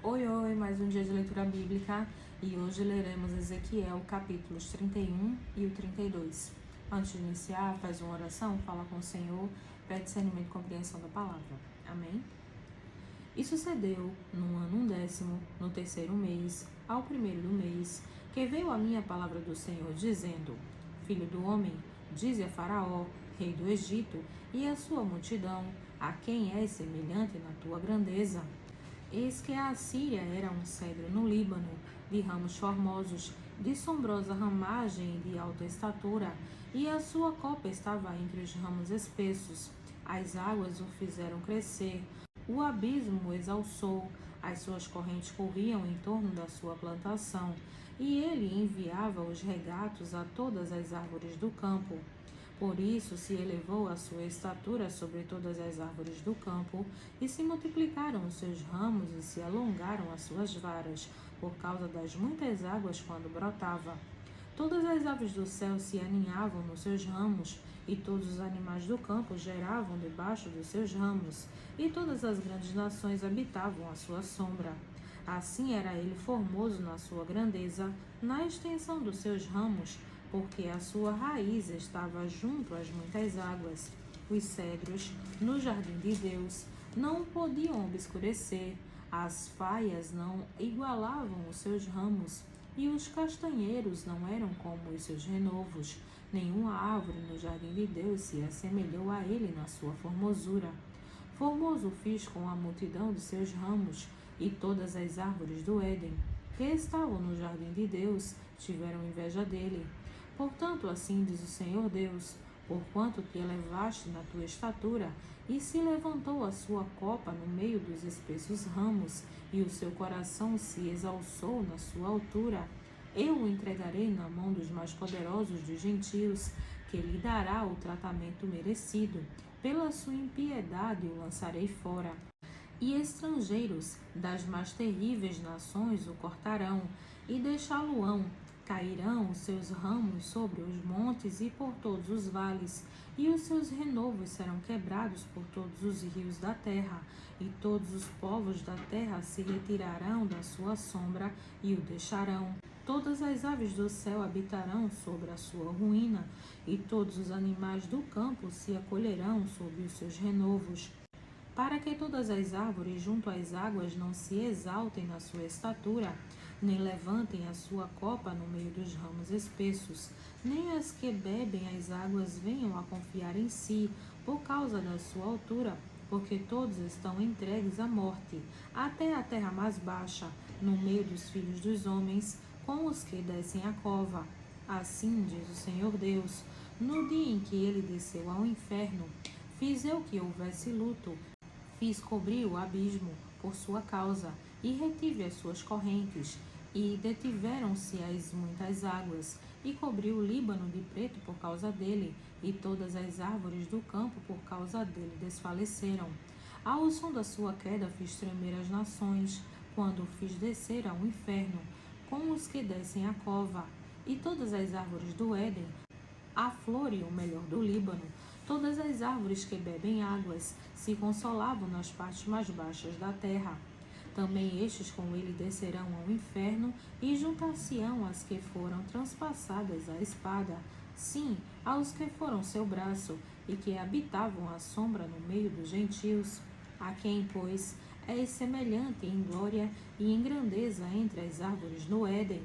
Oi, oi, mais um dia de leitura bíblica e hoje leremos Ezequiel, capítulos 31 e o 32. Antes de iniciar, faz uma oração, fala com o Senhor, pede discernimento e compreensão da palavra. Amém? E sucedeu, no ano 10º, no terceiro mês, ao primeiro do mês, que veio a minha palavra do Senhor, dizendo: Filho do homem, dize a Faraó, rei do Egito, e a sua multidão, a quem és semelhante na tua grandeza. Eis que a Assíria era um cedro no Líbano, de ramos formosos, de sombrosa ramagem e de alta estatura, e a sua copa estava entre os ramos espessos. As águas o fizeram crescer, o abismo o exalçou, as suas correntes corriam em torno da sua plantação, e ele enviava os regatos a todas as árvores do campo. Por isso se elevou a sua estatura sobre todas as árvores do campo, e se multiplicaram os seus ramos e se alongaram as suas varas, por causa das muitas águas quando brotava. Todas as aves do céu se aninhavam nos seus ramos, e todos os animais do campo geravam debaixo dos seus ramos, e todas as grandes nações habitavam à sua sombra. Assim era ele formoso na sua grandeza, na extensão dos seus ramos, porque a sua raiz estava junto às muitas águas. Os cedros, no jardim de Deus, não o podiam obscurecer, as faias não igualavam os seus ramos, e os castanheiros não eram como os seus renovos. Nenhuma árvore no jardim de Deus se assemelhou a ele na sua formosura. Formoso fiz com a multidão de seus ramos, e todas as árvores do Éden, que estavam no jardim de Deus, tiveram inveja dele. Portanto, assim diz o Senhor Deus: porquanto te elevaste na tua estatura, e se levantou a sua copa no meio dos espessos ramos, e o seu coração se exalçou na sua altura, eu o entregarei na mão dos mais poderosos dos gentios, que lhe dará o tratamento merecido. Pela sua impiedade o lançarei fora. E estrangeiros das mais terríveis nações o cortarão, e deixá-lo-ão. Cairão os seus ramos sobre os montes e por todos os vales, e os seus renovos serão quebrados por todos os rios da terra, e todos os povos da terra se retirarão da sua sombra e o deixarão. Todas as aves do céu habitarão sobre a sua ruína, e todos os animais do campo se acolherão sob os seus renovos, para que todas as árvores junto às águas não se exaltem na sua estatura, nem levantem a sua copa no meio dos ramos espessos, nem as que bebem as águas venham a confiar em si, por causa da sua altura, porque todos estão entregues à morte, até a terra mais baixa, no meio dos filhos dos homens, com os que descem a cova. Assim diz o Senhor Deus: no dia em que ele desceu ao inferno, fiz eu que houvesse luto, fiz cobrir o abismo por sua causa, e retive as suas correntes, e detiveram-se as muitas águas, e cobri o Líbano de preto por causa dele, e todas as árvores do campo por causa dele desfaleceram. Ao som da sua queda fiz tremer as nações, quando o fiz descer ao inferno, com os que descem a cova, e todas as árvores do Éden, a flor e o melhor do Líbano, todas as árvores que bebem águas, se consolavam nas partes mais baixas da terra. Também estes com ele descerão ao inferno, e juntar-se-ão as que foram transpassadas à espada, sim, aos que foram seu braço, e que habitavam a sombra no meio dos gentios. A quem, pois, és semelhante em glória e em grandeza entre as árvores no Éden.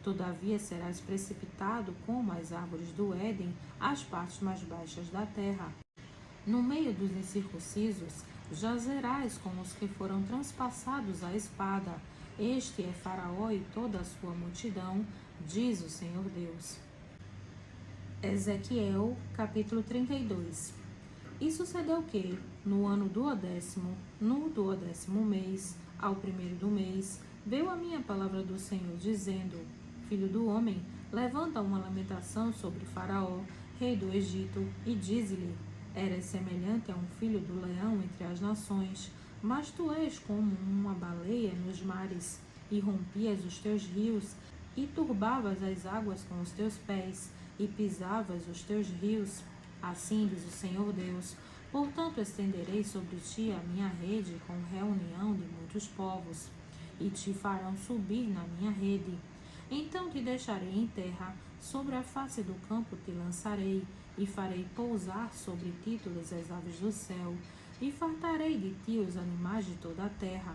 Todavia serás precipitado como as árvores do Éden às partes mais baixas da terra. No meio dos incircuncisos jazerás com os que foram transpassados à espada. Este é Faraó e toda a sua multidão, diz o Senhor Deus. Ezequiel, capítulo 32. E sucedeu que, no ano duodécimo, no duodécimo mês, ao primeiro do mês, veio a minha palavra do Senhor, dizendo: Filho do homem, levanta uma lamentação sobre Faraó, rei do Egito, e dize-lhe: Eras semelhante a um filho do leão entre as nações, mas tu és como uma baleia nos mares, e rompias os teus rios, e turbavas as águas com os teus pés, e pisavas os teus rios. Assim diz o Senhor Deus: portanto estenderei sobre ti a minha rede com reunião de muitos povos. e te farão subir na minha rede. Então te deixarei em terra, sobre a face do campo te lançarei, e farei pousar sobre ti todas as aves do céu, e fartarei de ti os animais de toda a terra.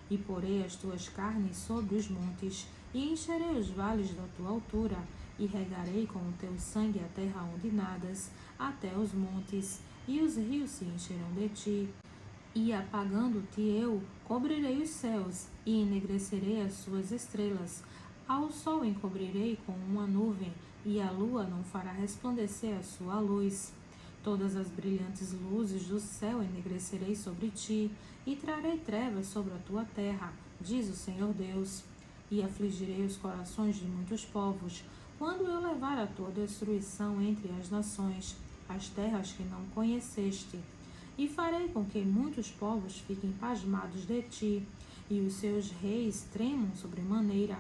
E porei as tuas carnes sobre os montes, e encherei os vales da tua altura, e regarei com o teu sangue a terra onde nadas, até os montes, e os rios se encherão de ti. E apagando-te eu, cobrirei os céus, e enegrecerei as suas estrelas. Ao sol encobrirei com uma nuvem, e a lua não fará resplandecer a sua luz. Todas as brilhantes luzes do céu enegrecerei sobre ti, e trarei trevas sobre a tua terra, diz o Senhor Deus. E afligirei os corações de muitos povos, quando eu levar a tua destruição entre as nações, as terras que não conheceste. E farei com que muitos povos fiquem pasmados de ti, e os seus reis tremam sobremaneira,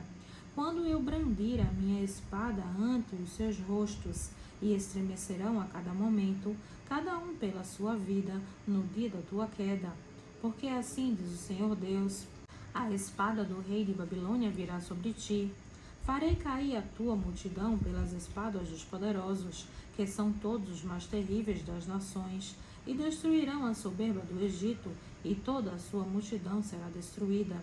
quando eu brandir a minha espada ante os seus rostos, e estremecerão a cada momento, cada um pela sua vida, no dia da tua queda. Porque assim diz o Senhor Deus: a espada do rei de Babilônia virá sobre ti. Farei cair a tua multidão pelas espadas dos poderosos, que são todos os mais terríveis das nações, e destruirão a soberba do Egito, e toda a sua multidão será destruída.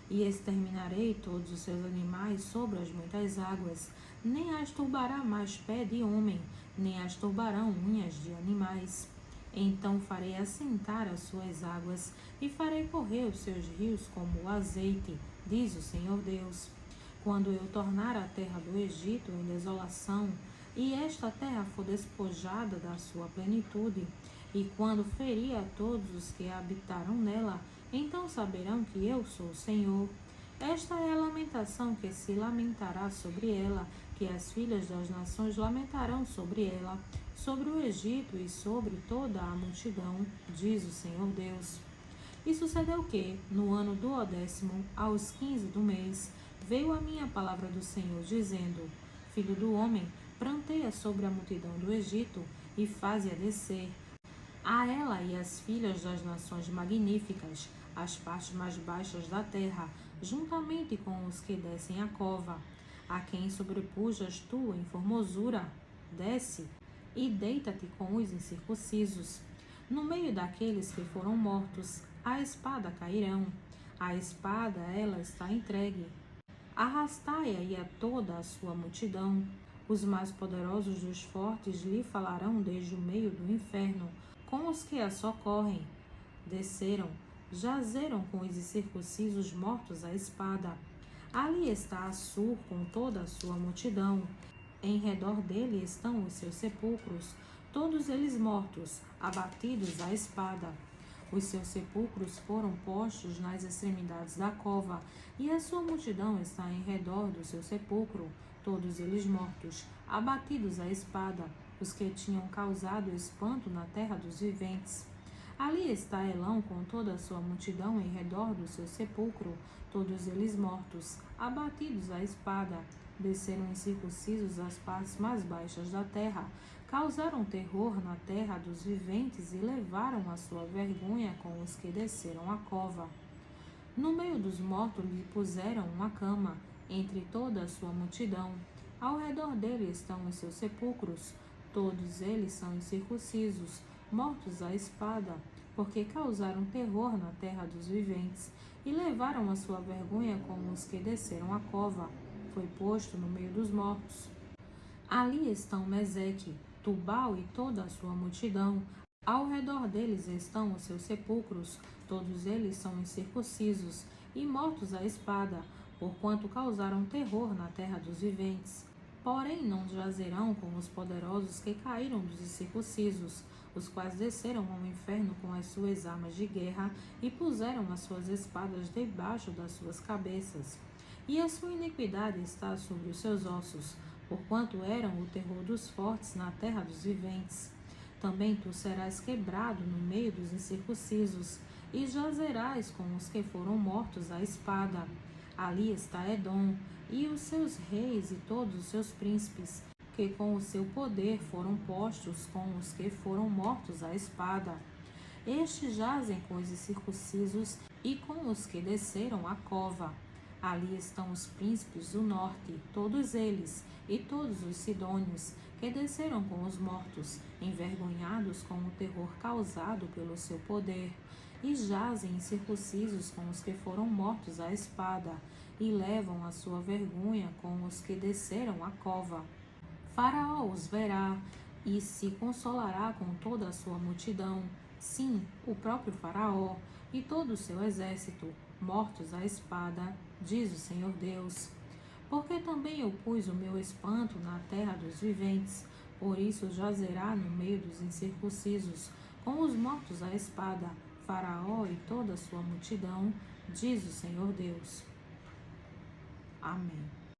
E exterminarei todos os seus animais sobre as muitas águas, nem as turbará mais pé de homem, nem as turbarão unhas de animais. Então farei assentar as suas águas, e farei correr os seus rios como o azeite, diz o Senhor Deus. Quando eu tornar a terra do Egito em desolação, e esta terra for despojada da sua plenitude, e quando ferir a todos os que habitaram nela, então saberão que eu sou o Senhor. Esta é a lamentação que se lamentará sobre ela, que as filhas das nações lamentarão sobre ela, sobre o Egito e sobre toda a multidão, diz o Senhor Deus. E sucedeu que, no ano do 10º, aos 15 do mês, veio a minha palavra do Senhor, dizendo: Filho do homem, pranteia sobre a multidão do Egito, e faze-a descer, a ela e as filhas das nações magníficas, as partes mais baixas da terra, juntamente com os que descem a cova, a quem sobrepujas tu em formosura, desce, e deita-te com os incircuncisos. No meio daqueles que foram mortos, a espada cairão. A espada, ela está entregue. Arrastai-a e a toda a sua multidão. Os mais poderosos dos fortes lhe falarão desde o meio do inferno, com os que a socorrem. Desceram, jazeram com os incircuncisos mortos à espada. Ali está Assur com toda a sua multidão. Em redor dele estão os seus sepulcros, todos eles mortos, abatidos à espada. Os seus sepulcros foram postos nas extremidades da cova, e a sua multidão está em redor do seu sepulcro, todos eles mortos, abatidos à espada, os que tinham causado espanto na terra dos viventes. Ali está Elão com toda a sua multidão em redor do seu sepulcro, todos eles mortos, abatidos à espada. Desceram incircuncisos às partes mais baixas da terra, causaram terror na terra dos viventes e levaram a sua vergonha com os que desceram a cova. No meio dos mortos lhe puseram uma cama, entre toda a sua multidão. Ao redor dele estão os seus sepulcros, todos eles são incircuncisos, mortos à espada, porque causaram terror na terra dos viventes, e levaram a sua vergonha com os que desceram a cova. Foi posto no meio dos mortos. Ali estão Meseque, Tubal e toda a sua multidão. Ao redor deles estão os seus sepulcros, todos eles são incircuncisos e mortos à espada, porquanto causaram terror na terra dos viventes. Porém não jazerão com os poderosos que caíram dos incircuncisos, os quais desceram ao inferno com as suas armas de guerra e puseram as suas espadas debaixo das suas cabeças. E a sua iniquidade está sobre os seus ossos, porquanto eram o terror dos fortes na terra dos viventes. Também tu serás quebrado no meio dos incircuncisos, e jazerás com os que foram mortos à espada. Ali está Edom, e os seus reis e todos os seus príncipes, que com o seu poder foram postos com os que foram mortos à espada. Estes jazem com os incircuncisos e com os que desceram a cova. Ali estão os príncipes do norte, todos eles, e todos os sidônios, que desceram com os mortos, envergonhados com o terror causado pelo seu poder, e jazem incircuncisos com os que foram mortos à espada, e levam a sua vergonha com os que desceram a cova. Faraó os verá e se consolará com toda a sua multidão, sim, o próprio Faraó e todo o seu exército, mortos à espada, diz o Senhor Deus. Porque também eu pus o meu espanto na terra dos viventes, por isso jazerá no meio dos incircuncisos, com os mortos à espada, Faraó e toda a sua multidão, diz o Senhor Deus. Amém.